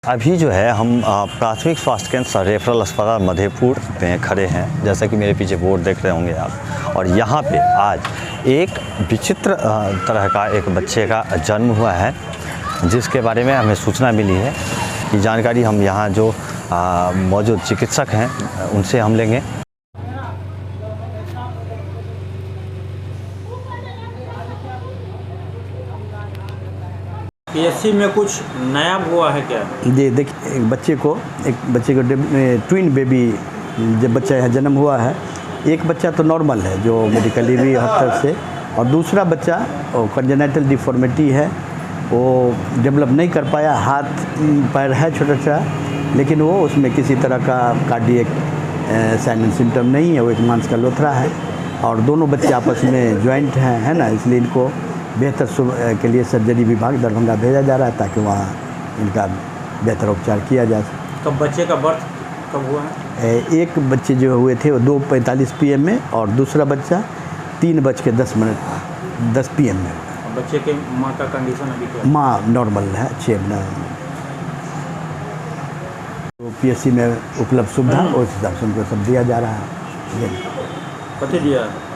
अभी जो है हम प्राथमिक स्वास्थ्य केंद्र रेफरल अस्पताल मधेपुर में खड़े हैं, जैसा कि मेरे पीछे बोर्ड देख रहे होंगे आप। और यहाँ पे आज एक विचित्र तरह का एक बच्चे का जन्म हुआ है, जिसके बारे में हमें सूचना मिली है। ये जानकारी हम यहाँ जो मौजूद चिकित्सक हैं उनसे हम लेंगे। पीएससी में कुछ नया हुआ है क्या? जी देखिए, एक बच्चे को ट्विन बेबी जब बच्चा जन्म हुआ है। एक बच्चा तो नॉर्मल है जो मेडिकली भी हर तरह से, और दूसरा बच्चा कंजेनाइटल डिफॉर्मिटी है, वो डेवलप नहीं कर पाया। हाथ पैर है छोटा सा, लेकिन वो उसमें किसी तरह का कार्डियक साइन एंड सिम्टम नहीं है। वो एक मांस का लोथड़ा है और दोनों बच्चे आपस में ज्वाइंट हैं, है ना। इसलिए इनको बेहतर के लिए सर्जरी विभाग दरभंगा भेजा जा रहा है, ताकि वहाँ इनका बेहतर उपचार किया जा सके। तो बच्चे का बर्थ कब हुआ है? एक बच्चे जो हुए थे वो 2:45 PM में, और दूसरा बच्चा 3:10 PM में। बच्चे के माँ का कंडीशन अभी क्या है? माँ नॉर्मल है, 6 महीना। तो PSC में उपलब्ध सुविधा उस हिसाब से उनको सब दिया जा रहा है। कति दिया है?